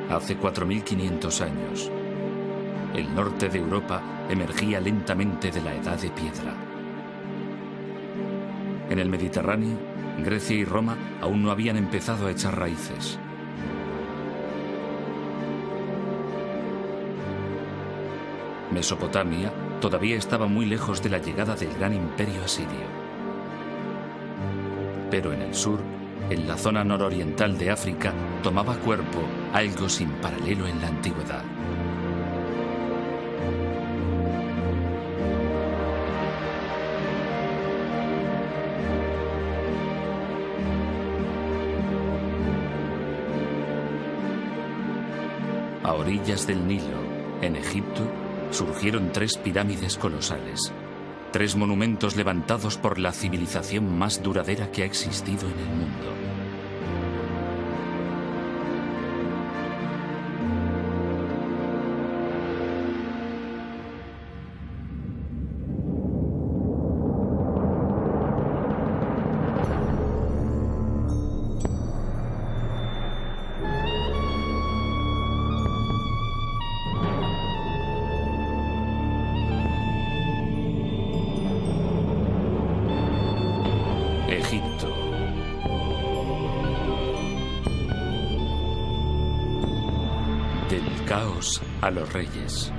Hace 4500 años, el norte de Europa emergía lentamente de la Edad de Piedra. En el Mediterráneo, Grecia y Roma aún no habían empezado a echar raíces. Mesopotamia todavía estaba muy lejos de la llegada del gran imperio asirio. Pero en el sur, en la zona nororiental de África, tomaba cuerpo algo sin paralelo en la antigüedad. A orillas del Nilo, en Egipto, surgieron 3 pirámides colosales, 3 monumentos levantados por la civilización más duradera que ha existido en el mundo. Egipto. Del caos a los reyes.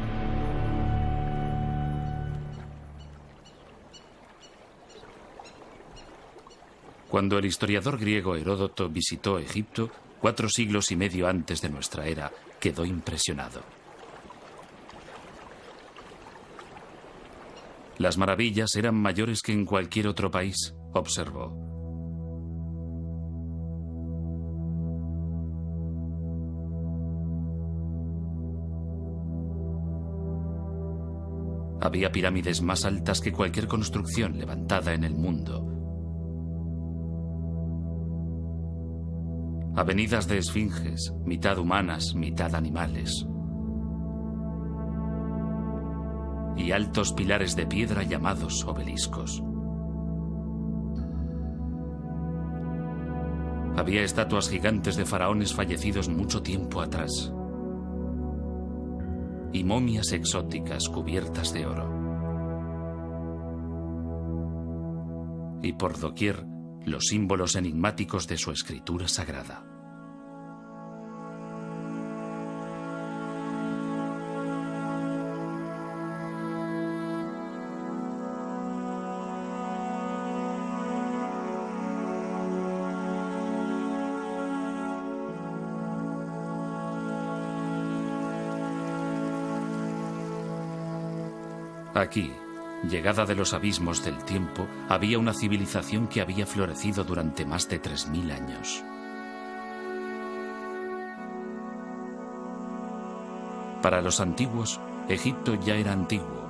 Cuando el historiador griego Heródoto visitó Egipto, 4 siglos y medio antes de nuestra era, quedó impresionado. Las maravillas eran mayores que en cualquier otro país, observó. Había pirámides más altas que cualquier construcción levantada en el mundo. Avenidas de esfinges, mitad humanas, mitad animales. Y altos pilares de piedra llamados obeliscos. Había estatuas gigantes de faraones fallecidos mucho tiempo atrás. Y momias exóticas cubiertas de oro. Y por doquier, los símbolos enigmáticos de su escritura sagrada. Aquí, llegada de los abismos del tiempo, había una civilización que había florecido durante más de 3000 años. Para los antiguos, Egipto ya era antiguo.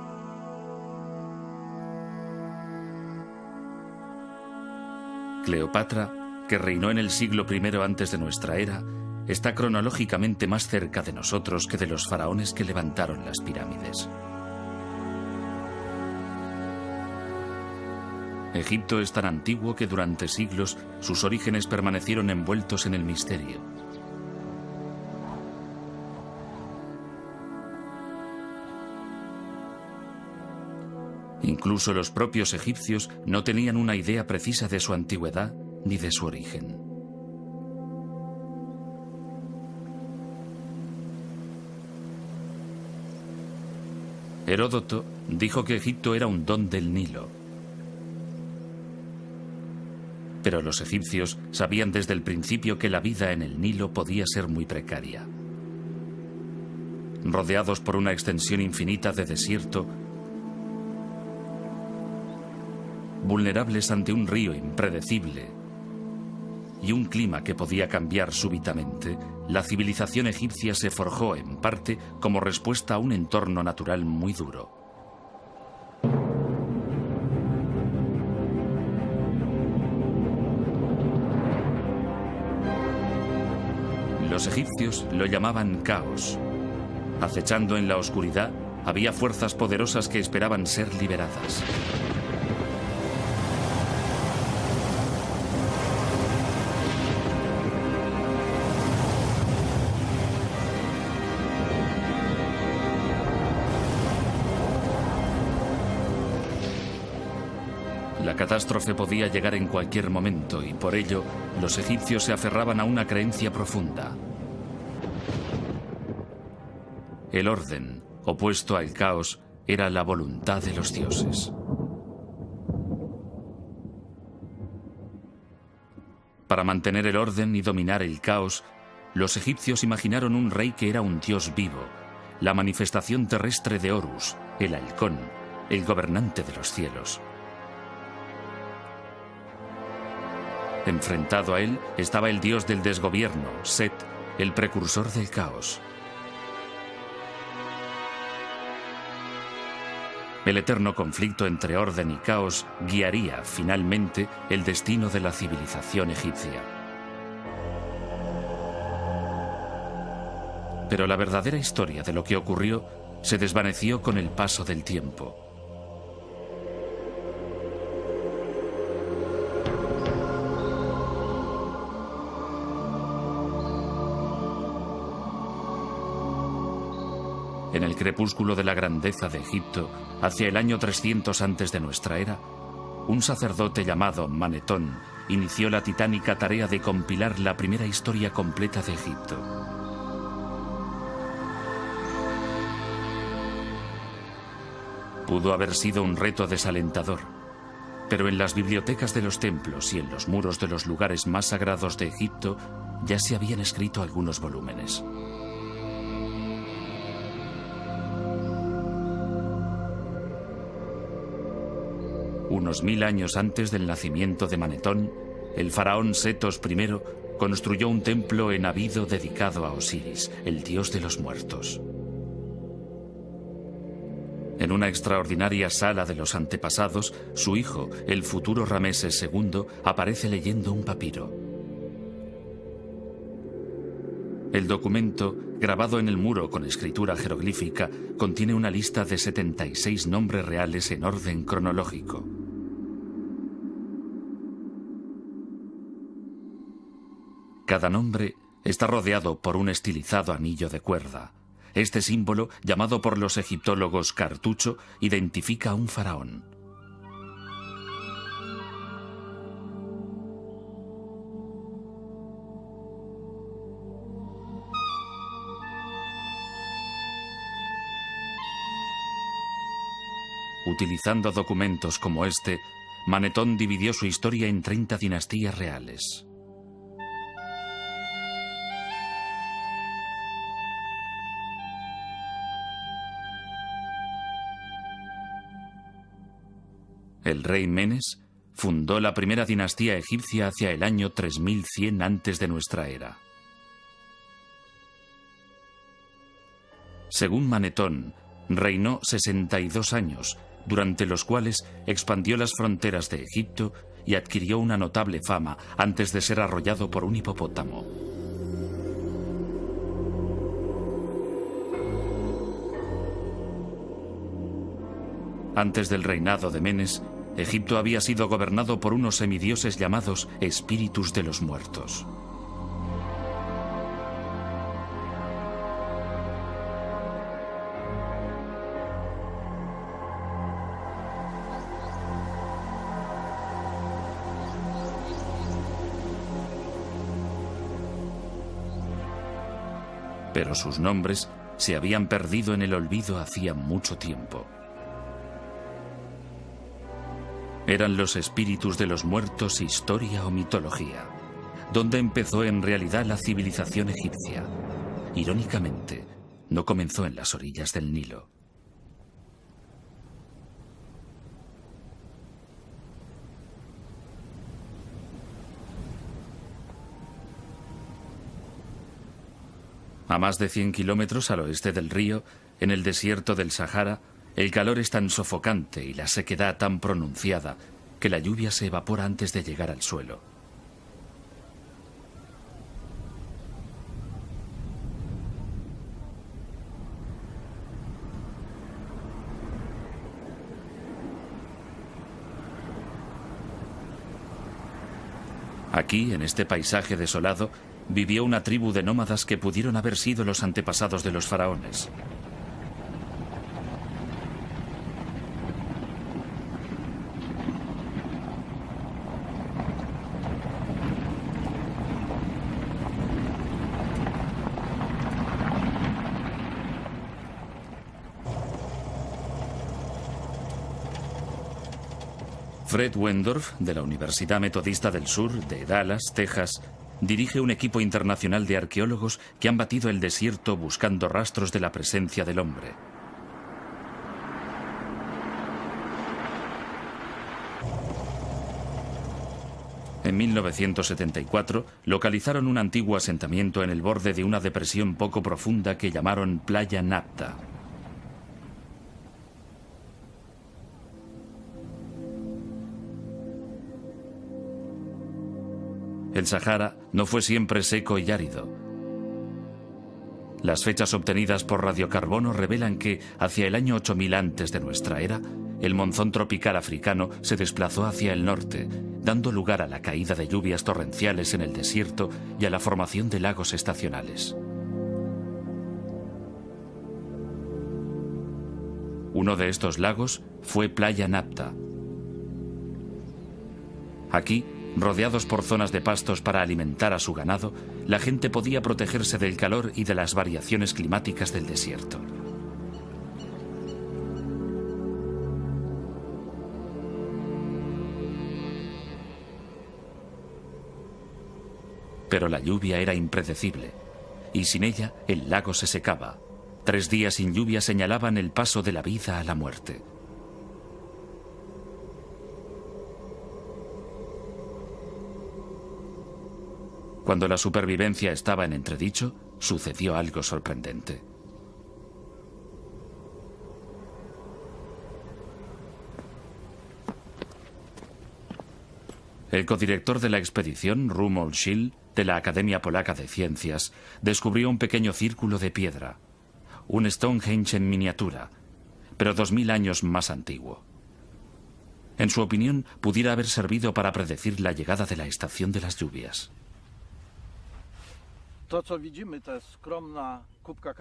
Cleopatra, que reinó en el siglo I antes de nuestra era, está cronológicamente más cerca de nosotros que de los faraones que levantaron las pirámides. Egipto es tan antiguo que durante siglos sus orígenes permanecieron envueltos en el misterio. Incluso los propios egipcios no tenían una idea precisa de su antigüedad ni de su origen. Heródoto dijo que Egipto era un don del Nilo. Pero los egipcios sabían desde el principio que la vida en el Nilo podía ser muy precaria. Rodeados por una extensión infinita de desierto, vulnerables ante un río impredecible y un clima que podía cambiar súbitamente, la civilización egipcia se forjó en parte como respuesta a un entorno natural muy duro. Los egipcios lo llamaban caos. Acechando en la oscuridad, había fuerzas poderosas que esperaban ser liberadas. La catástrofe podía llegar en cualquier momento y por ello los egipcios se aferraban a una creencia profunda. El orden, opuesto al caos, era la voluntad de los dioses. Para mantener el orden y dominar el caos, los egipcios imaginaron un rey que era un dios vivo, la manifestación terrestre de Horus, el halcón, el gobernante de los cielos. Enfrentado a él estaba el dios del desgobierno, Set, el precursor del caos. El eterno conflicto entre orden y caos guiaría, finalmente, el destino de la civilización egipcia. Pero la verdadera historia de lo que ocurrió se desvaneció con el paso del tiempo. En el crepúsculo de la grandeza de Egipto, hacia el año 300 antes de nuestra era, un sacerdote llamado Manetón inició la titánica tarea de compilar la primera historia completa de Egipto. Pudo haber sido un reto desalentador, pero en las bibliotecas de los templos y en los muros de los lugares más sagrados de Egipto ya se habían escrito algunos volúmenes. Unos 1000 años antes del nacimiento de Manetón, el faraón Setos I construyó un templo en Abido dedicado a Osiris, el dios de los muertos. En una extraordinaria sala de los antepasados, su hijo, el futuro Rameses II, aparece leyendo un papiro. El documento, grabado en el muro con escritura jeroglífica, contiene una lista de 76 nombres reales en orden cronológico. Cada nombre está rodeado por un estilizado anillo de cuerda. Este símbolo, llamado por los egiptólogos cartucho, identifica a un faraón. Utilizando documentos como este, Manetón dividió su historia en 30 dinastías reales. El rey Menes fundó la primera dinastía egipcia hacia el año 3100 antes de nuestra era. Según Manetón, reinó 62 años, durante los cuales expandió las fronteras de Egipto y adquirió una notable fama antes de ser arrollado por un hipopótamo. Antes del reinado de Menes, Egipto había sido gobernado por unos semidioses llamados espíritus de los muertos. Pero sus nombres se habían perdido en el olvido hacía mucho tiempo. ¿Eran los espíritus de los muertos historia o mitología? ¿Dónde empezó en realidad la civilización egipcia? Irónicamente, no comenzó en las orillas del Nilo. A más de 100 kilómetros al oeste del río, en el desierto del Sahara, el calor es tan sofocante y la sequedad tan pronunciada que la lluvia se evapora antes de llegar al suelo. Aquí, en este paisaje desolado, vivió una tribu de nómadas que pudieron haber sido los antepasados de los faraones. Fred Wendorf, de la Universidad Metodista del Sur, de Dallas, Texas, dirige un equipo internacional de arqueólogos que han batido el desierto buscando rastros de la presencia del hombre. En 1974 localizaron un antiguo asentamiento en el borde de una depresión poco profunda que llamaron Playa Napta. El Sahara no fue siempre seco y árido. Las fechas obtenidas por radiocarbono revelan que, hacia el año 8000 antes de nuestra era, el monzón tropical africano se desplazó hacia el norte, dando lugar a la caída de lluvias torrenciales en el desierto y a la formación de lagos estacionales. Uno de estos lagos fue Playa Napta. Aquí, rodeados por zonas de pastos para alimentar a su ganado, la gente podía protegerse del calor y de las variaciones climáticas del desierto. Pero la lluvia era impredecible, y sin ella el lago se secaba. 3 días sin lluvia señalaban el paso de la vida a la muerte. Cuando la supervivencia estaba en entredicho, sucedió algo sorprendente. El codirector de la expedición, Romuald Schill, de la Academia Polaca de Ciencias, descubrió un pequeño círculo de piedra, un Stonehenge en miniatura, pero 2000 años más antiguo. En su opinión, pudiera haber servido para predecir la llegada de la estación de las lluvias.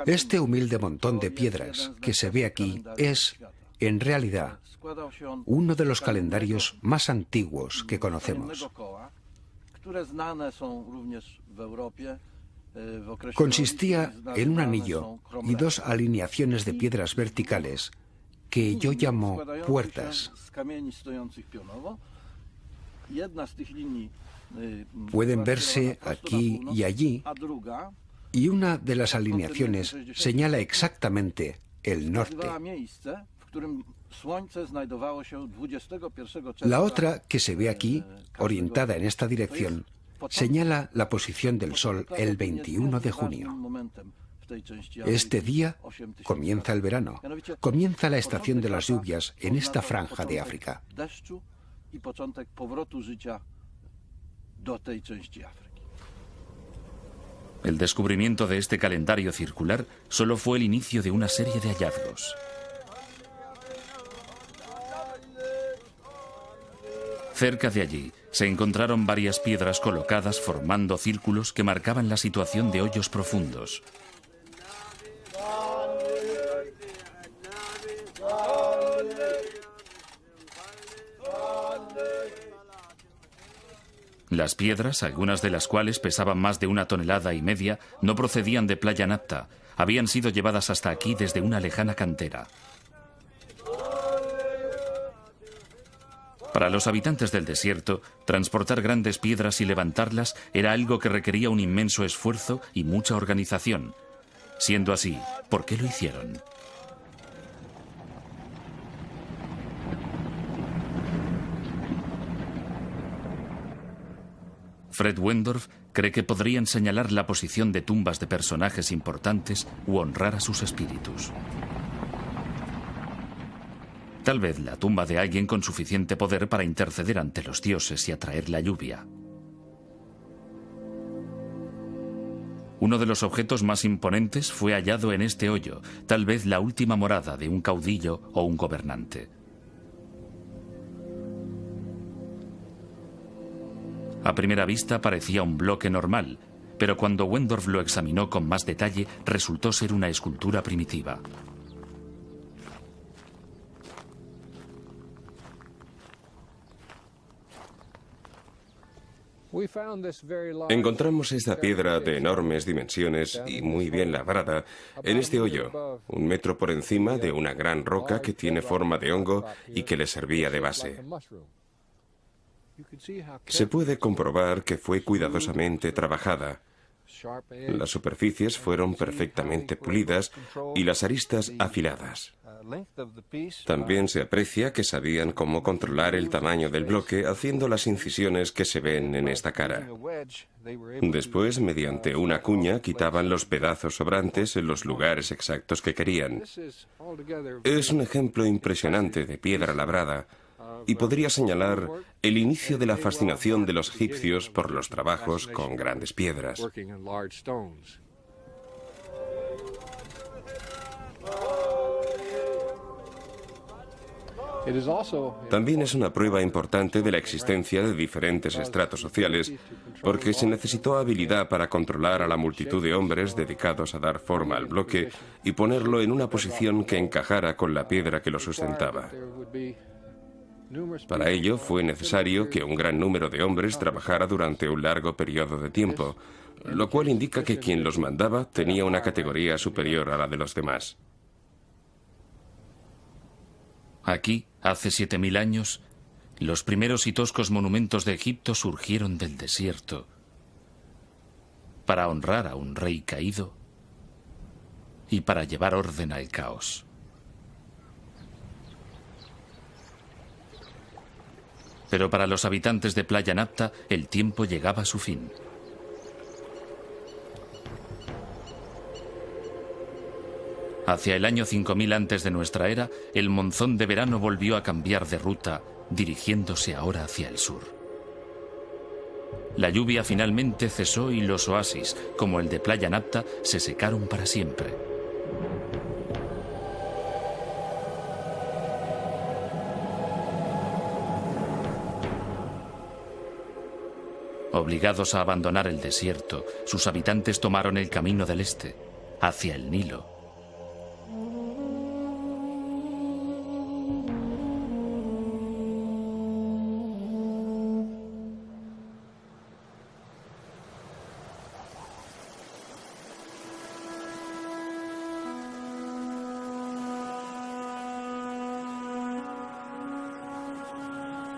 Este humilde montón de piedras que se ve aquí es, en realidad, uno de los calendarios más antiguos que conocemos. Consistía en un anillo y 2 alineaciones de piedras verticales que yo llamo puertas. Pueden verse aquí y allí, y una de las alineaciones señala exactamente el norte. La otra, que se ve aquí, orientada en esta dirección, señala la posición del Sol el 21 de junio. Este día comienza el verano, comienza la estación de las lluvias en esta franja de África. El descubrimiento de este calendario circular solo fue el inicio de una serie de hallazgos. Cerca de allí se encontraron varias piedras colocadas formando círculos que marcaban la situación de hoyos profundos. Las piedras, algunas de las cuales pesaban más de 1,5 toneladas, no procedían de Playa Napta, habían sido llevadas hasta aquí desde una lejana cantera. Para los habitantes del desierto, transportar grandes piedras y levantarlas era algo que requería un inmenso esfuerzo y mucha organización. Siendo así, ¿por qué lo hicieron? Fred Wendorf cree que podrían señalar la posición de tumbas de personajes importantes u honrar a sus espíritus. Tal vez la tumba de alguien con suficiente poder para interceder ante los dioses y atraer la lluvia. Uno de los objetos más imponentes fue hallado en este hoyo, tal vez la última morada de un caudillo o un gobernante. A primera vista parecía un bloque normal, pero cuando Wendorf lo examinó con más detalle, resultó ser una escultura primitiva. Encontramos esta piedra de enormes dimensiones y muy bien labrada en este hoyo, 1 metro por encima de una gran roca que tiene forma de hongo y que le servía de base. Se puede comprobar que fue cuidadosamente trabajada. Las superficies fueron perfectamente pulidas y las aristas afiladas. También se aprecia que sabían cómo controlar el tamaño del bloque haciendo las incisiones que se ven en esta cara. Después, mediante una cuña, quitaban los pedazos sobrantes en los lugares exactos que querían. Es un ejemplo impresionante de piedra labrada y podría señalar el inicio de la fascinación de los egipcios por los trabajos con grandes piedras. También es una prueba importante de la existencia de diferentes estratos sociales, porque se necesitó habilidad para controlar a la multitud de hombres dedicados a dar forma al bloque y ponerlo en una posición que encajara con la piedra que lo sustentaba. Para ello fue necesario que un gran número de hombres trabajara durante un largo periodo de tiempo, lo cual indica que quien los mandaba tenía una categoría superior a la de los demás. Aquí, hace 7000 años, los primeros y toscos monumentos de Egipto surgieron del desierto para honrar a un rey caído y para llevar orden al caos. Pero para los habitantes de Playa Napta, el tiempo llegaba a su fin. Hacia el año 5000 antes de nuestra era, el monzón de verano volvió a cambiar de ruta, dirigiéndose ahora hacia el sur. La lluvia finalmente cesó y los oasis, como el de Playa Napta, se secaron para siempre. Obligados a abandonar el desierto, sus habitantes tomaron el camino del este, hacia el Nilo.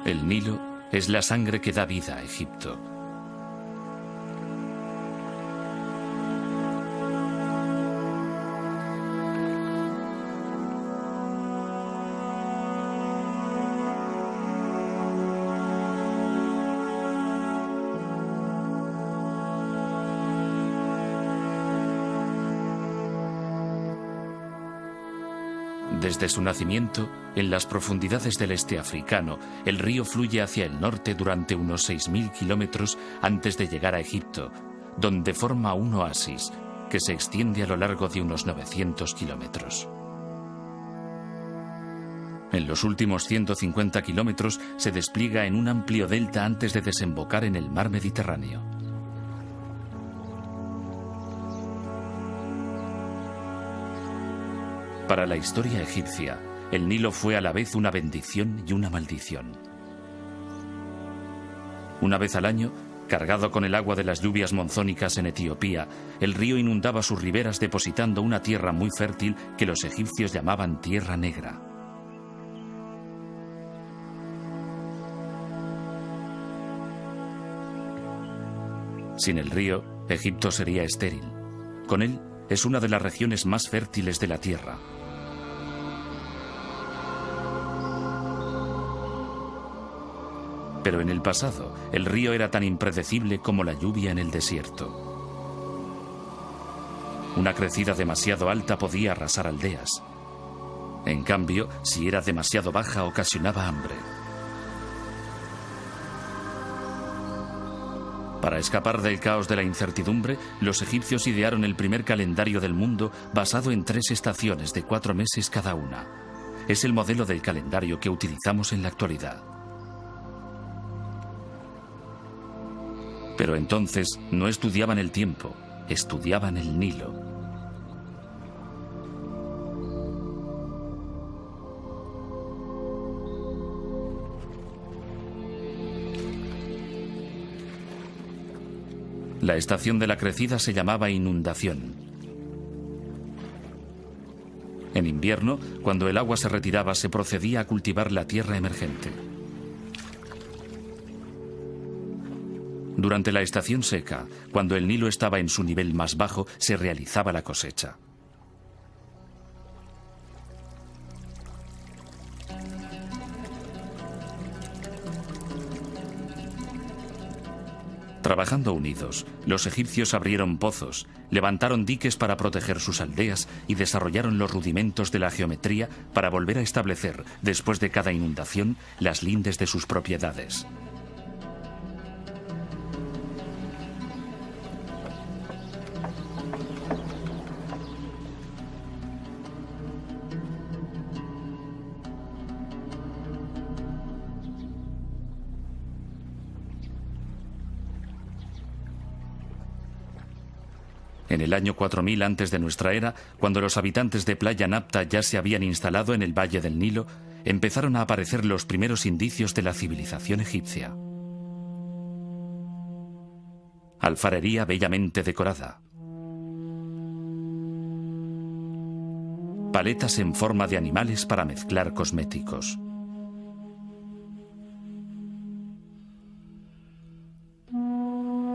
El Nilo es la sangre que da vida a Egipto. Desde su nacimiento, en las profundidades del este africano, el río fluye hacia el norte durante unos 6000 kilómetros antes de llegar a Egipto, donde forma un oasis que se extiende a lo largo de unos 900 kilómetros. En los últimos 150 kilómetros se despliega en un amplio delta antes de desembocar en el mar Mediterráneo. Para la historia egipcia, el Nilo fue a la vez una bendición y una maldición. Una vez al año, cargado con el agua de las lluvias monzónicas en Etiopía, el río inundaba sus riberas depositando una tierra muy fértil que los egipcios llamaban Tierra Negra. Sin el río, Egipto sería estéril. Con él, es una de las regiones más fértiles de la tierra. Pero en el pasado, el río era tan impredecible como la lluvia en el desierto. Una crecida demasiado alta podía arrasar aldeas. En cambio, si era demasiado baja, ocasionaba hambre. Para escapar del caos de la incertidumbre, los egipcios idearon el primer calendario del mundo basado en 3 estaciones de 4 meses cada una. Es el modelo del calendario que utilizamos en la actualidad. Pero entonces no estudiaban el tiempo, estudiaban el Nilo. La estación de la crecida se llamaba inundación. En invierno, cuando el agua se retiraba, se procedía a cultivar la tierra emergente. Durante la estación seca, cuando el Nilo estaba en su nivel más bajo, se realizaba la cosecha. Trabajando unidos, los egipcios abrieron pozos, levantaron diques para proteger sus aldeas y desarrollaron los rudimentos de la geometría para volver a establecer, después de cada inundación, las lindes de sus propiedades. En el año 4000 antes de nuestra era, cuando los habitantes de Playa Napta ya se habían instalado en el valle del Nilo, empezaron a aparecer los primeros indicios de la civilización egipcia. Alfarería bellamente decorada. Paletas en forma de animales para mezclar cosméticos.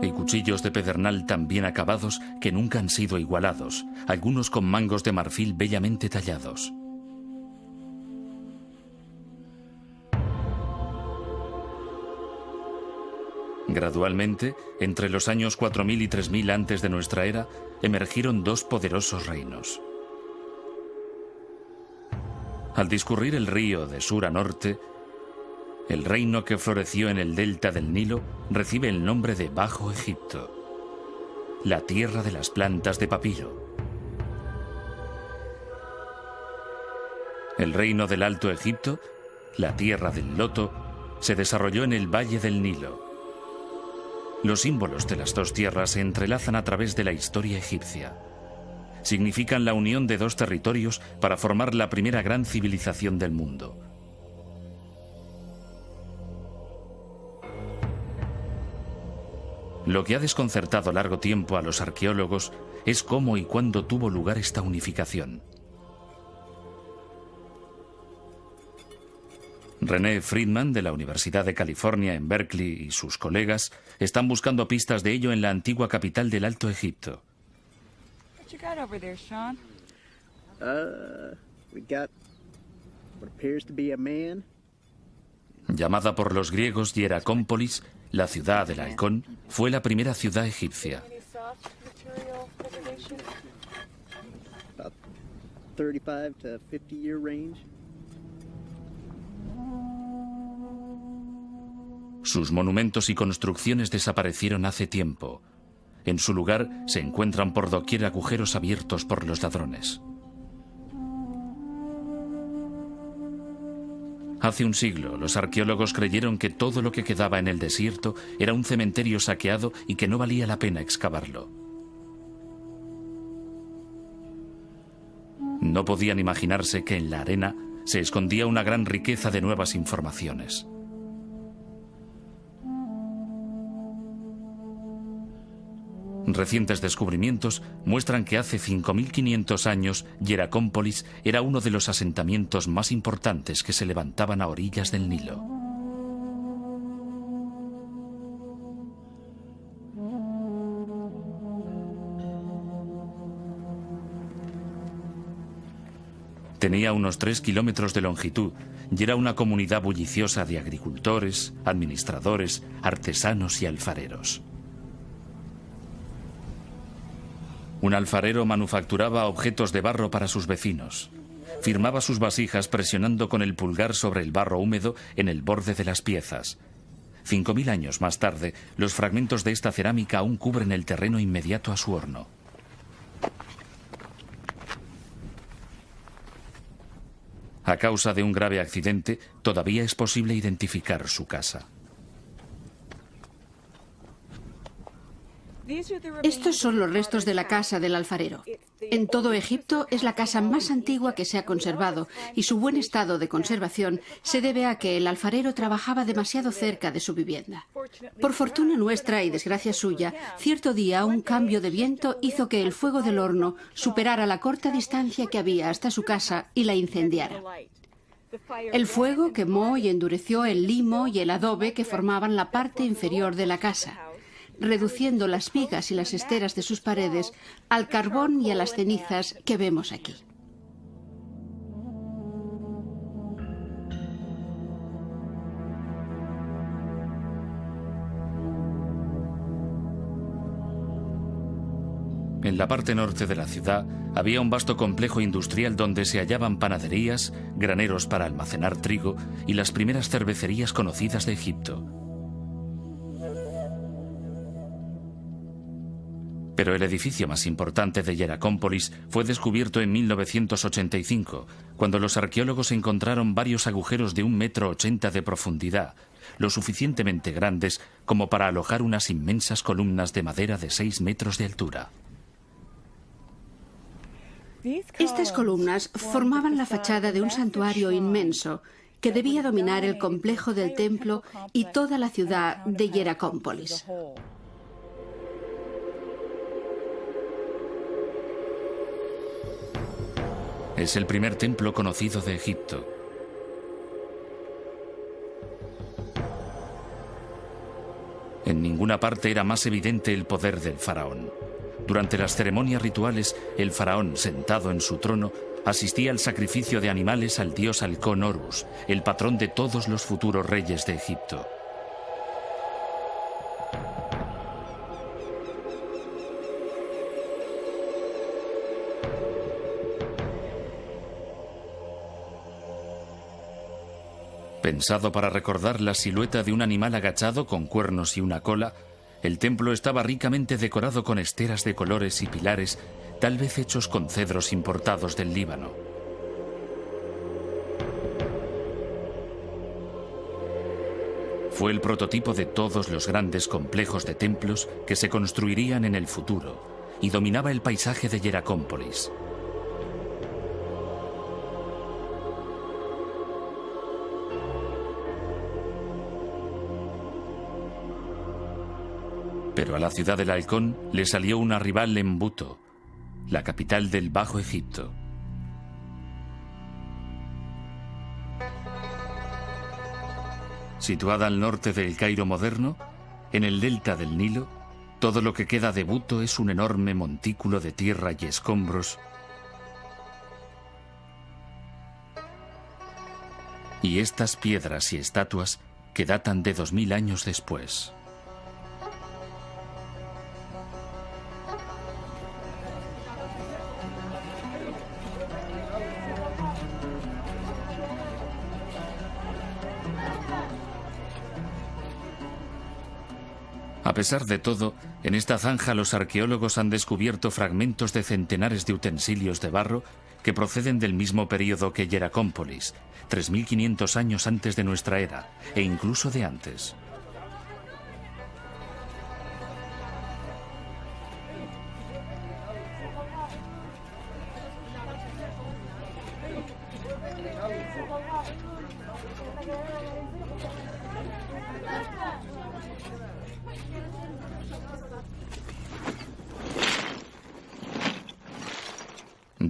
Y cuchillos de pedernal tan bien acabados que nunca han sido igualados, algunos con mangos de marfil bellamente tallados. Gradualmente, entre los años 4000 y 3000 antes de nuestra era, emergieron dos poderosos reinos. Al discurrir el río de sur a norte, el reino que floreció en el delta del Nilo recibe el nombre de Bajo Egipto, la tierra de las plantas de papiro. El reino del Alto Egipto, la tierra del loto, se desarrolló en el valle del Nilo. Los símbolos de las dos tierras se entrelazan a través de la historia egipcia. Significan la unión de dos territorios para formar la primera gran civilización del mundo. Lo que ha desconcertado largo tiempo a los arqueólogos es cómo y cuándo tuvo lugar esta unificación. René Friedman, de la Universidad de California en Berkeley, y sus colegas están buscando pistas de ello en la antigua capital del Alto Egipto. Llamada por los griegos Hieracómpolis, la ciudad del halcón fue la primera ciudad egipcia. Sus monumentos y construcciones desaparecieron hace tiempo. En su lugar se encuentran por doquier agujeros abiertos por los ladrones. Hace un siglo, los arqueólogos creyeron que todo lo que quedaba en el desierto era un cementerio saqueado y que no valía la pena excavarlo. No podían imaginarse que en la arena se escondía una gran riqueza de nuevas informaciones. Recientes descubrimientos muestran que hace 5500 años Hieracómpolis era uno de los asentamientos más importantes que se levantaban a orillas del Nilo. Tenía unos 3 kilómetros de longitud y era una comunidad bulliciosa de agricultores, administradores, artesanos y alfareros. Un alfarero manufacturaba objetos de barro para sus vecinos. Firmaba sus vasijas presionando con el pulgar sobre el barro húmedo en el borde de las piezas. 5000 años más tarde, los fragmentos de esta cerámica aún cubren el terreno inmediato a su horno. A causa de un grave accidente, todavía es posible identificar su casa. Estos son los restos de la casa del alfarero. En todo Egipto es la casa más antigua que se ha conservado y su buen estado de conservación se debe a que el alfarero trabajaba demasiado cerca de su vivienda. Por fortuna nuestra y desgracia suya, cierto día un cambio de viento hizo que el fuego del horno superara la corta distancia que había hasta su casa y la incendiara. El fuego quemó y endureció el limo y el adobe que formaban la parte inferior de la casa. reduciendo las vigas y las esteras de sus paredes al carbón y a las cenizas que vemos aquí. En la parte norte de la ciudad había un vasto complejo industrial donde se hallaban panaderías, graneros para almacenar trigo y las primeras cervecerías conocidas de Egipto. Pero el edificio más importante de Hieracómpolis fue descubierto en 1985, cuando los arqueólogos encontraron varios agujeros de 1,80 m de profundidad, lo suficientemente grandes como para alojar unas inmensas columnas de madera de 6 metros de altura. Estas columnas formaban la fachada de un santuario inmenso que debía dominar el complejo del templo y toda la ciudad de Hieracómpolis. Es el primer templo conocido de Egipto. En ninguna parte era más evidente el poder del faraón. Durante las ceremonias rituales, el faraón, sentado en su trono, asistía al sacrificio de animales al dios halcón Horus, el patrón de todos los futuros reyes de Egipto. Pensado para recordar la silueta de un animal agachado con cuernos y una cola, el templo estaba ricamente decorado con esteras de colores y pilares, tal vez hechos con cedros importados del Líbano. Fue el prototipo de todos los grandes complejos de templos que se construirían en el futuro y dominaba el paisaje de Hieracómpolis. Pero a la ciudad del halcón le salió una rival en Buto, la capital del Bajo Egipto. Situada al norte del Cairo moderno, en el delta del Nilo, todo lo que queda de Buto es un enorme montículo de tierra y escombros. Y estas piedras y estatuas que datan de 2000 años después. A pesar de todo, en esta zanja los arqueólogos han descubierto fragmentos de centenares de utensilios de barro que proceden del mismo período que Hieracómpolis, 3500 años antes de nuestra era, e incluso de antes.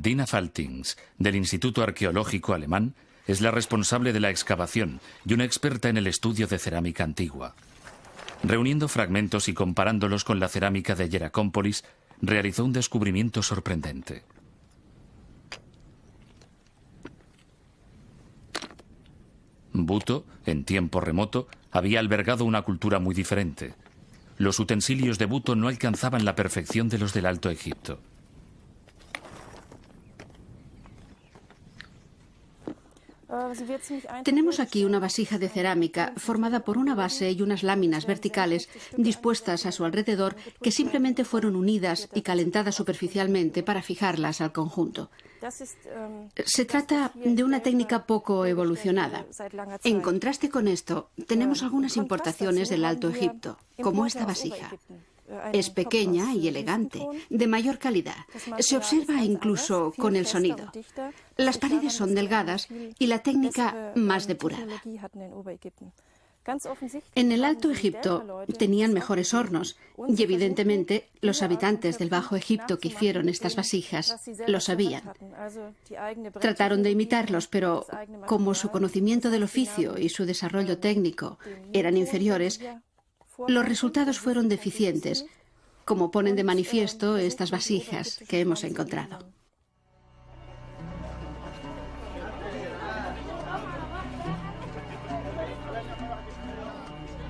Dina Faltings, del Instituto Arqueológico Alemán, es la responsable de la excavación y una experta en el estudio de cerámica antigua. Reuniendo fragmentos y comparándolos con la cerámica de Hieracómpolis, realizó un descubrimiento sorprendente. Buto, en tiempo remoto, había albergado una cultura muy diferente. Los utensilios de Buto no alcanzaban la perfección de los del Alto Egipto. Tenemos aquí una vasija de cerámica formada por una base y unas láminas verticales dispuestas a su alrededor que simplemente fueron unidas y calentadas superficialmente para fijarlas al conjunto. Se trata de una técnica poco evolucionada. En contraste con esto, tenemos algunas importaciones del Alto Egipto, como esta vasija. Es pequeña y elegante, de mayor calidad. Se observa incluso con el sonido. Las paredes son delgadas y la técnica más depurada. En el Alto Egipto tenían mejores hornos y evidentemente los habitantes del Bajo Egipto que hicieron estas vasijas lo sabían. Trataron de imitarlos, pero como su conocimiento del oficio y su desarrollo técnico eran inferiores, Los resultados fueron deficientes, como ponen de manifiesto estas vasijas que hemos encontrado.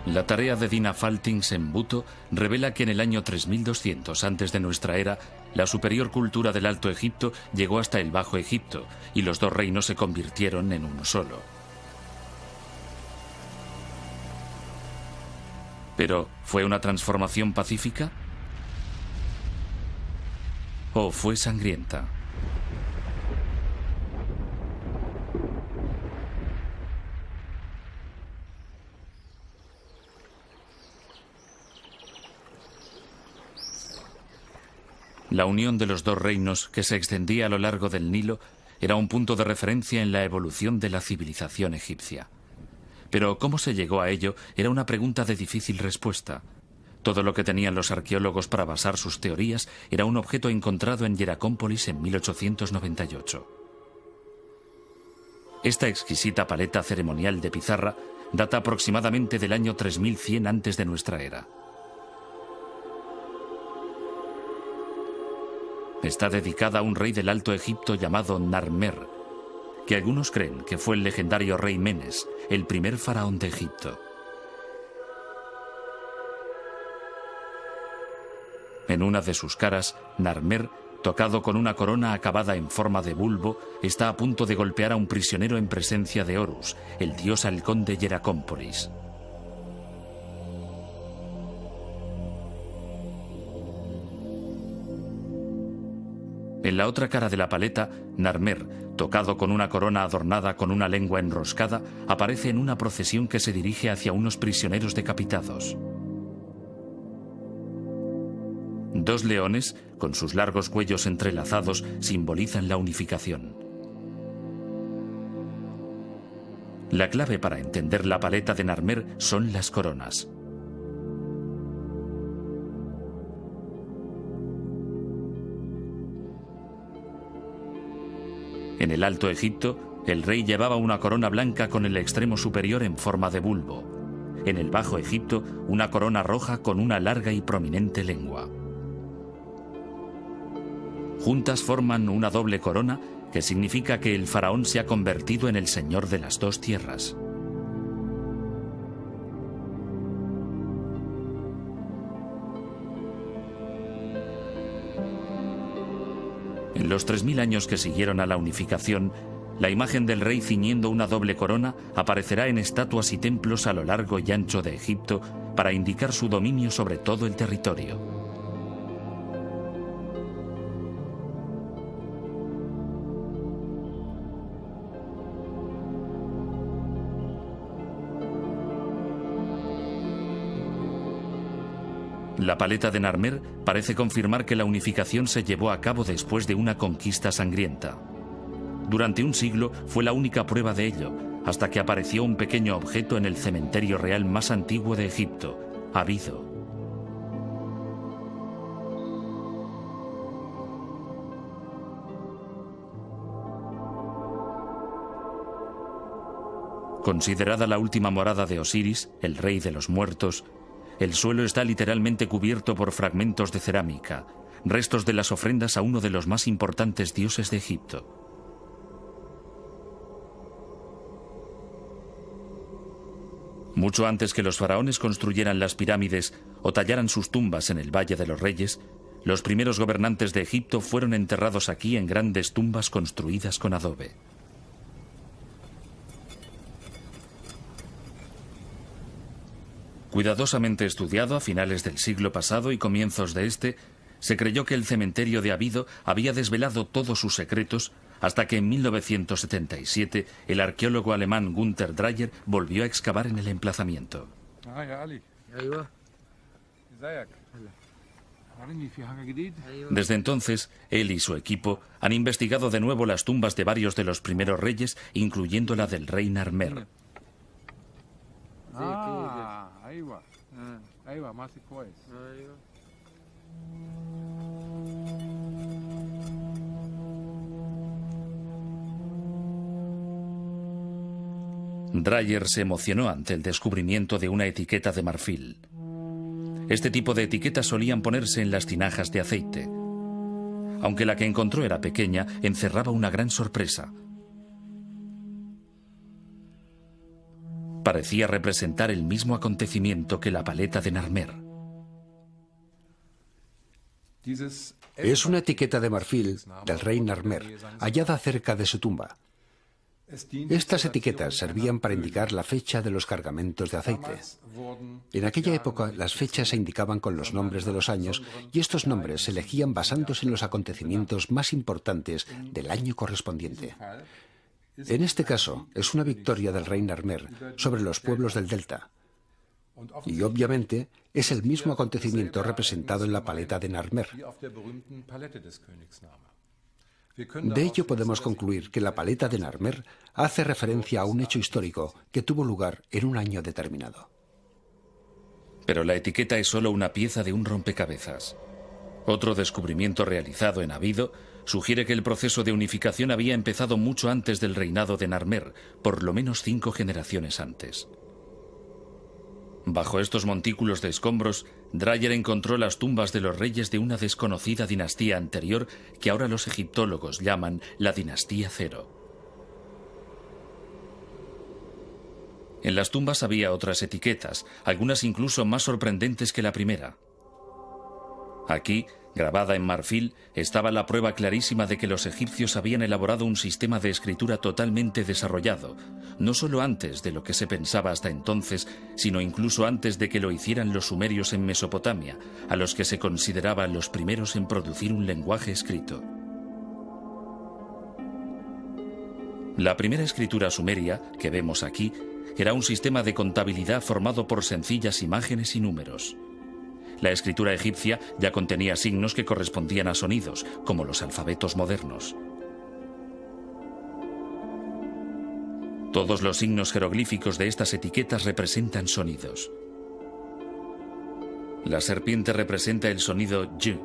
La tarea de Dina Faltings en Buto revela que en el año 3200 antes de nuestra era, la superior cultura del Alto Egipto llegó hasta el Bajo Egipto y los dos reinos se convirtieron en uno solo. Pero, ¿fue una transformación pacífica? ¿O fue sangrienta? La unión de los dos reinos, que se extendía a lo largo del Nilo, era un punto de referencia en la evolución de la civilización egipcia. Pero cómo se llegó a ello era una pregunta de difícil respuesta. Todo lo que tenían los arqueólogos para basar sus teorías era un objeto encontrado en Hieracómpolis en 1898. Esta exquisita paleta ceremonial de pizarra data aproximadamente del año 3100 antes de nuestra era. Está dedicada a un rey del Alto Egipto llamado Narmer, que algunos creen que fue el legendario rey Menes, el primer faraón de Egipto. En una de sus caras, Narmer, tocado con una corona acabada en forma de bulbo, está a punto de golpear a un prisionero en presencia de Horus, el dios halcón de Hieracómpolis. En la otra cara de la paleta, Narmer, tocado con una corona adornada con una lengua enroscada, aparece en una procesión que se dirige hacia unos prisioneros decapitados. Dos leones, con sus largos cuellos entrelazados, simbolizan la unificación. La clave para entender la paleta de Narmer son las coronas. En el Alto Egipto, el rey llevaba una corona blanca con el extremo superior en forma de bulbo. En el Bajo Egipto, una corona roja con una larga y prominente lengua. Juntas forman una doble corona que significa que el faraón se ha convertido en el señor de las dos tierras. En los 3000 años que siguieron a la unificación, la imagen del rey ciñendo una doble corona aparecerá en estatuas y templos a lo largo y ancho de Egipto para indicar su dominio sobre todo el territorio. La paleta de Narmer parece confirmar que la unificación se llevó a cabo después de una conquista sangrienta. Durante un siglo fue la única prueba de ello, hasta que apareció un pequeño objeto en el cementerio real más antiguo de Egipto, Abido. Considerada la última morada de Osiris, el rey de los muertos, el suelo está literalmente cubierto por fragmentos de cerámica, restos de las ofrendas a uno de los más importantes dioses de Egipto. Mucho antes que los faraones construyeran las pirámides o tallaran sus tumbas en el Valle de los Reyes, los primeros gobernantes de Egipto fueron enterrados aquí en grandes tumbas construidas con adobe. Cuidadosamente estudiado a finales del siglo pasado y comienzos de este, se creyó que el cementerio de Abido había desvelado todos sus secretos hasta que en 1977 el arqueólogo alemán Günther Dreyer volvió a excavar en el emplazamiento. Desde entonces, él y su equipo han investigado de nuevo las tumbas de varios de los primeros reyes, incluyendo la del rey Narmer. Dreyer se emocionó ante el descubrimiento de una etiqueta de marfil. Este tipo de etiquetas solían ponerse en las tinajas de aceite. Aunque la que encontró era pequeña, encerraba una gran sorpresa. Parecía representar el mismo acontecimiento que la paleta de Narmer. Es una etiqueta de marfil del rey Narmer, hallada cerca de su tumba. Estas etiquetas servían para indicar la fecha de los cargamentos de aceite. En aquella época, las fechas se indicaban con los nombres de los años y estos nombres se elegían basándose en los acontecimientos más importantes del año correspondiente. En este caso, es una victoria del rey Narmer sobre los pueblos del delta. Y obviamente, es el mismo acontecimiento representado en la paleta de Narmer. De ello podemos concluir que la paleta de Narmer hace referencia a un hecho histórico que tuvo lugar en un año determinado. Pero la etiqueta es solo una pieza de un rompecabezas. Otro descubrimiento realizado en Abido sugiere que el proceso de unificación había empezado mucho antes del reinado de Narmer, por lo menos 5 generaciones antes. Bajo estos montículos de escombros, Dreyer encontró las tumbas de los reyes de una desconocida dinastía anterior que ahora los egiptólogos llaman la dinastía Cero. En las tumbas había otras etiquetas, algunas incluso más sorprendentes que la primera. Aquí, grabada en marfil, estaba la prueba clarísima de que los egipcios habían elaborado un sistema de escritura totalmente desarrollado, no solo antes de lo que se pensaba hasta entonces, sino incluso antes de que lo hicieran los sumerios en Mesopotamia, a los que se consideraban los primeros en producir un lenguaje escrito. La primera escritura sumeria, que vemos aquí, era un sistema de contabilidad formado por sencillas imágenes y números. La escritura egipcia ya contenía signos que correspondían a sonidos, como los alfabetos modernos. Todos los signos jeroglíficos de estas etiquetas representan sonidos. La serpiente representa el sonido Y.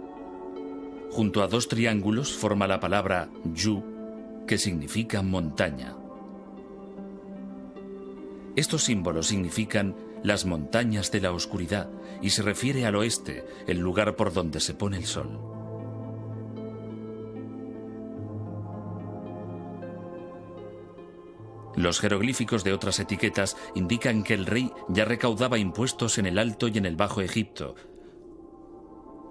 Junto a 2 triángulos forma la palabra Yu, que significa montaña. Estos símbolos significan las montañas de la oscuridad y se refiere al oeste, el lugar por donde se pone el sol. Los jeroglíficos de otras etiquetas indican que el rey ya recaudaba impuestos en el Alto y en el Bajo Egipto,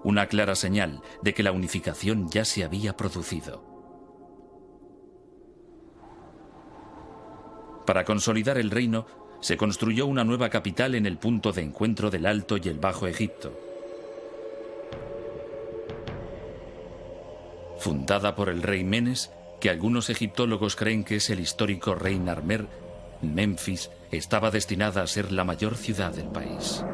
una clara señal de que la unificación ya se había producido. Para consolidar el reino, se construyó una nueva capital en el punto de encuentro del Alto y el Bajo Egipto. Fundada por el rey Menes, que algunos egiptólogos creen que es el histórico rey Narmer, Memphis estaba destinada a ser la mayor ciudad del país.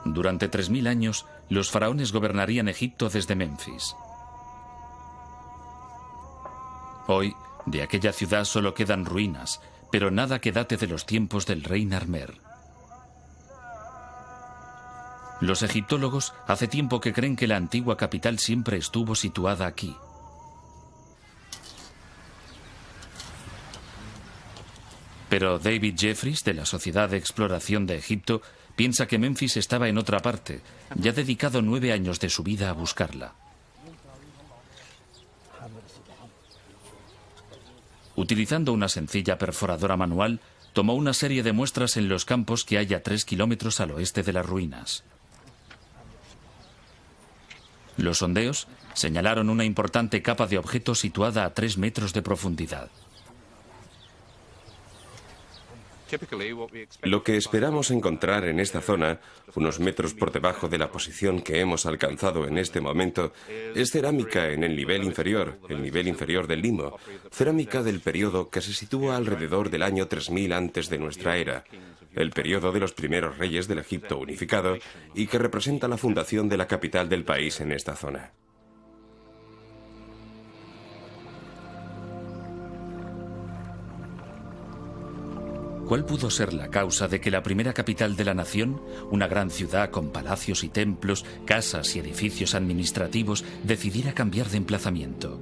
Durante 3000 años, los faraones gobernarían Egipto desde Memphis. Hoy, de aquella ciudad solo quedan ruinas, pero nada que date de los tiempos del rey Narmer. Los egiptólogos hace tiempo que creen que la antigua capital siempre estuvo situada aquí. Pero David Jeffries, de la Sociedad de Exploración de Egipto, piensa que Memphis estaba en otra parte, y ha dedicado 9 años de su vida a buscarla. Utilizando una sencilla perforadora manual, tomó una serie de muestras en los campos que hay a 3 kilómetros al oeste de las ruinas. Los sondeos señalaron una importante capa de objetos situada a 3 metros de profundidad. Lo que esperamos encontrar en esta zona, unos metros por debajo de la posición que hemos alcanzado en este momento, es cerámica en el nivel inferior del limo, cerámica del periodo que se sitúa alrededor del año 3000 antes de nuestra era, el periodo de los primeros reyes del Egipto unificado y que representa la fundación de la capital del país en esta zona. ¿Cuál pudo ser la causa de que la primera capital de la nación, una gran ciudad con palacios y templos, casas y edificios administrativos, decidiera cambiar de emplazamiento?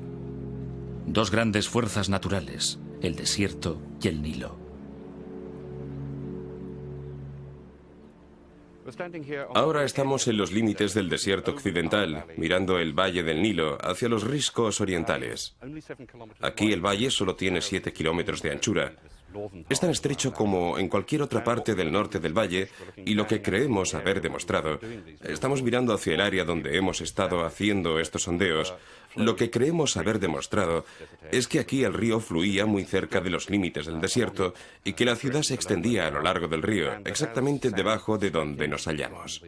Dos grandes fuerzas naturales, el desierto y el Nilo. Ahora estamos en los límites del desierto occidental, mirando el valle del Nilo hacia los riscos orientales. Aquí el valle solo tiene 7 kilómetros de anchura. Es tan estrecho como en cualquier otra parte del norte del valle, y lo que creemos haber demostrado, estamos mirando hacia el área donde hemos estado haciendo estos sondeos, lo que creemos haber demostrado es que aquí el río fluía muy cerca de los límites del desierto y que la ciudad se extendía a lo largo del río, exactamente debajo de donde nos hallamos.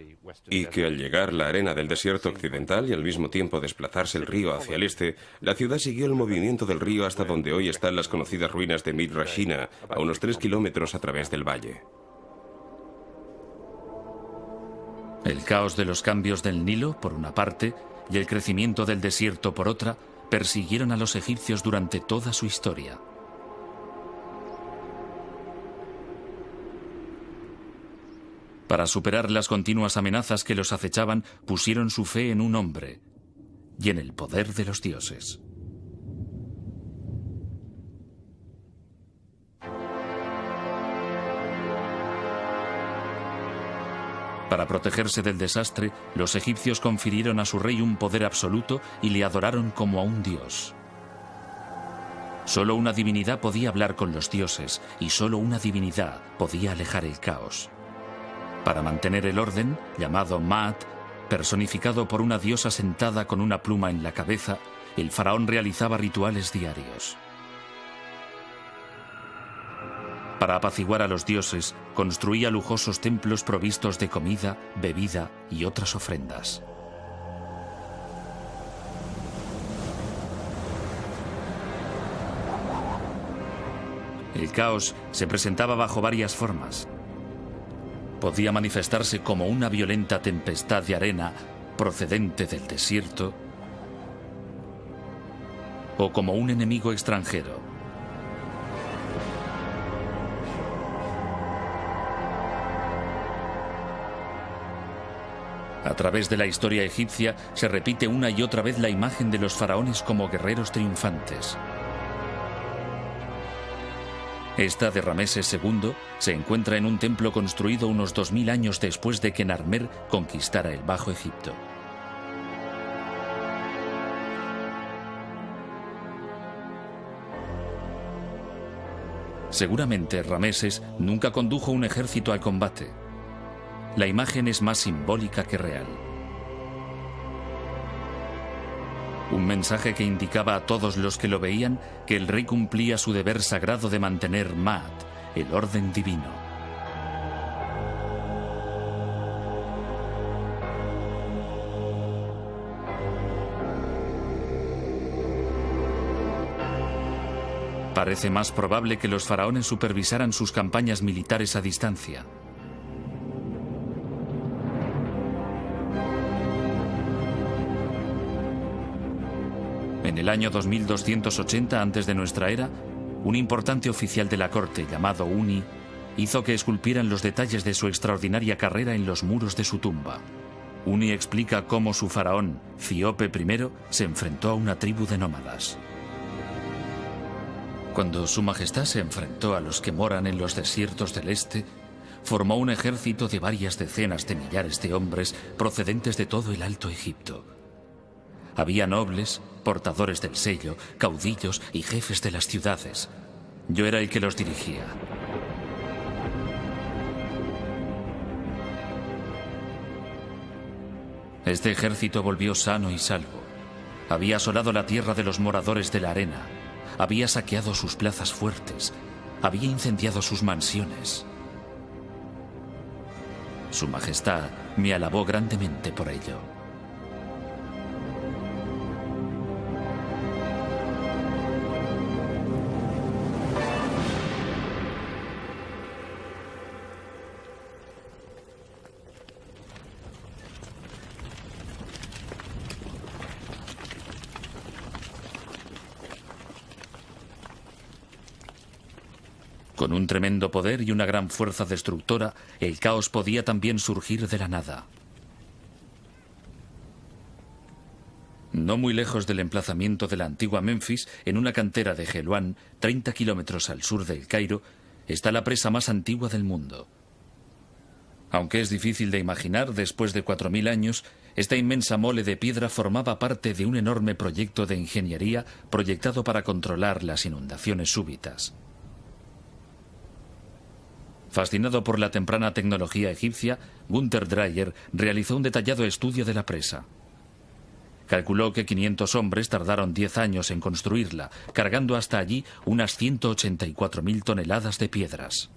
Y que al llegar la arena del desierto occidental y al mismo tiempo desplazarse el río hacia el este, la ciudad siguió el movimiento del río hasta donde hoy están las conocidas ruinas de Midrashina, a unos 3 kilómetros a través del valle. El caos de los cambios del Nilo, por una parte, y el crecimiento del desierto, por otra, persiguieron a los egipcios durante toda su historia. Para superar las continuas amenazas que los acechaban, pusieron su fe en un hombre y en el poder de los dioses. Para protegerse del desastre, los egipcios confirieron a su rey un poder absoluto y le adoraron como a un dios. Solo una divinidad podía hablar con los dioses y solo una divinidad podía alejar el caos. Para mantener el orden, llamado Maat, personificado por una diosa sentada con una pluma en la cabeza, el faraón realizaba rituales diarios. Para apaciguar a los dioses, construía lujosos templos provistos de comida, bebida y otras ofrendas. El caos se presentaba bajo varias formas. Podía manifestarse como una violenta tempestad de arena procedente del desierto o como un enemigo extranjero. A través de la historia egipcia se repite una y otra vez la imagen de los faraones como guerreros triunfantes. Esta de Rameses II se encuentra en un templo construido unos 2000 años después de que Narmer conquistara el Bajo Egipto. Seguramente Rameses nunca condujo un ejército al combate. La imagen es más simbólica que real. Un mensaje que indicaba a todos los que lo veían que el rey cumplía su deber sagrado de mantener Maat, el orden divino. Parece más probable que los faraones supervisaran sus campañas militares a distancia. En el año 2280 antes de nuestra era, un importante oficial de la corte llamado Uni hizo que esculpieran los detalles de su extraordinaria carrera en los muros de su tumba. Uni explica cómo su faraón, Cíope I, se enfrentó a una tribu de nómadas. Cuando su majestad se enfrentó a los que moran en los desiertos del este, formó un ejército de varias decenas de millares de hombres procedentes de todo el Alto Egipto. Había nobles, portadores del sello, caudillos y jefes de las ciudades. Yo era el que los dirigía. Este ejército volvió sano y salvo. Había asolado la tierra de los moradores de la arena. Había saqueado sus plazas fuertes. Había incendiado sus mansiones. Su Majestad me alabó grandemente por ello. Con un tremendo poder y una gran fuerza destructora, el caos podía también surgir de la nada. No muy lejos del emplazamiento de la antigua Memphis, en una cantera de Helwan, 30 kilómetros al sur del Cairo, está la presa más antigua del mundo. Aunque es difícil de imaginar, después de 4000 años, esta inmensa mole de piedra formaba parte de un enorme proyecto de ingeniería proyectado para controlar las inundaciones súbitas. Fascinado por la temprana tecnología egipcia, Gunther Dreyer realizó un detallado estudio de la presa. Calculó que 500 hombres tardaron 10 años en construirla, cargando hasta allí unas 184.000 toneladas de piedras.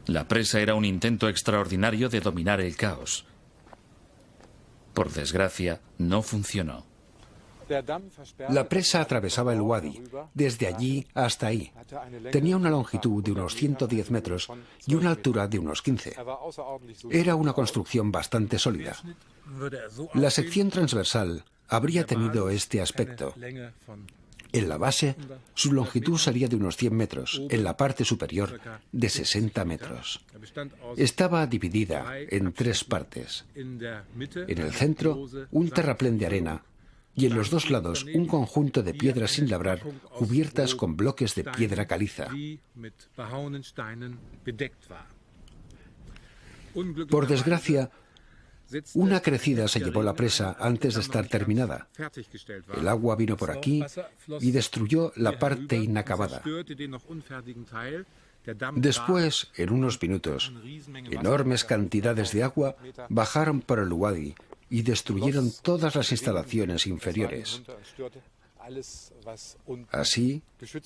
La presa era un intento extraordinario de dominar el caos. Por desgracia, no funcionó. La presa atravesaba el Wadi, desde allí hasta ahí. Tenía una longitud de unos 110 metros y una altura de unos 15. Era una construcción bastante sólida. La sección transversal habría tenido este aspecto. En la base, su longitud sería de unos 100 metros, en la parte superior de 60 metros. Estaba dividida en 3 partes. En el centro, un terraplén de arena, y en los 2 lados un conjunto de piedras sin labrar cubiertas con bloques de piedra caliza. Por desgracia, una crecida se llevó la presa antes de estar terminada. El agua vino por aquí y destruyó la parte inacabada. Después, en unos minutos, enormes cantidades de agua bajaron por el Wadi y destruyeron todas las instalaciones inferiores. Así,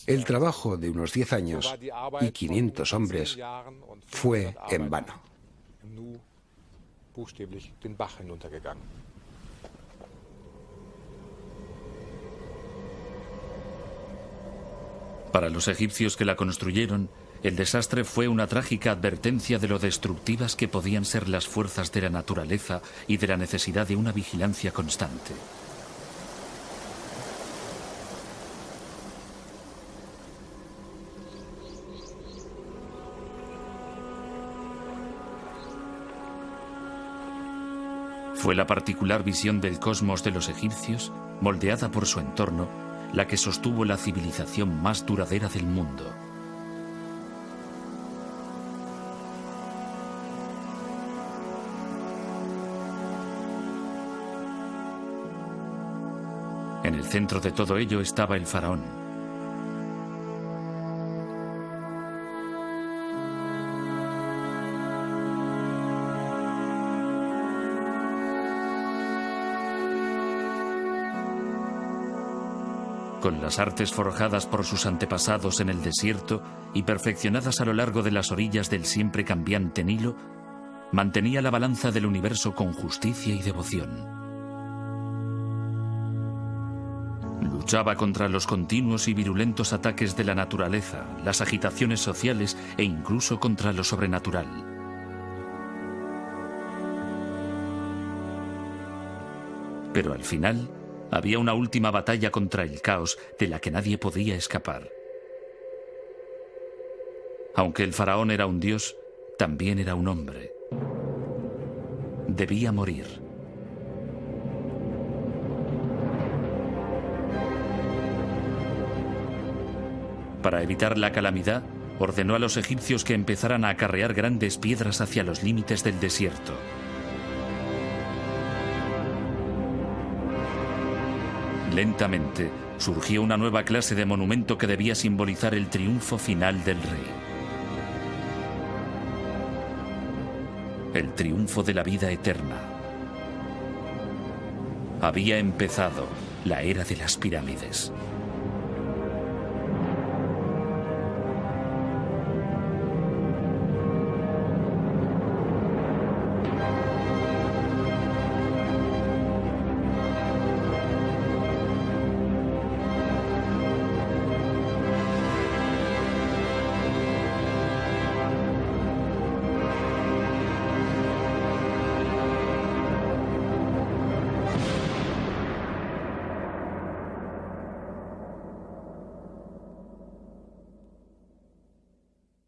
el trabajo de unos 10 años y 500 hombres fue en vano. Para los egipcios que la construyeron, el desastre fue una trágica advertencia de lo destructivas que podían ser las fuerzas de la naturaleza y de la necesidad de una vigilancia constante. Fue la particular visión del cosmos de los egipcios, moldeada por su entorno, la que sostuvo la civilización más duradera del mundo. En el centro de todo ello estaba el faraón. Con las artes forjadas por sus antepasados en el desierto y perfeccionadas a lo largo de las orillas del siempre cambiante Nilo, mantenía la balanza del universo con justicia y devoción. Luchaba contra los continuos y virulentos ataques de la naturaleza, las agitaciones sociales e incluso contra lo sobrenatural. Pero al final, había una última batalla contra el caos de la que nadie podía escapar. Aunque el faraón era un dios, también era un hombre. Debía morir. Para evitar la calamidad, ordenó a los egipcios que empezaran a acarrear grandes piedras hacia los límites del desierto. Lentamente surgió una nueva clase de monumento que debía simbolizar el triunfo final del rey. El triunfo de la vida eterna. Había empezado la era de las pirámides.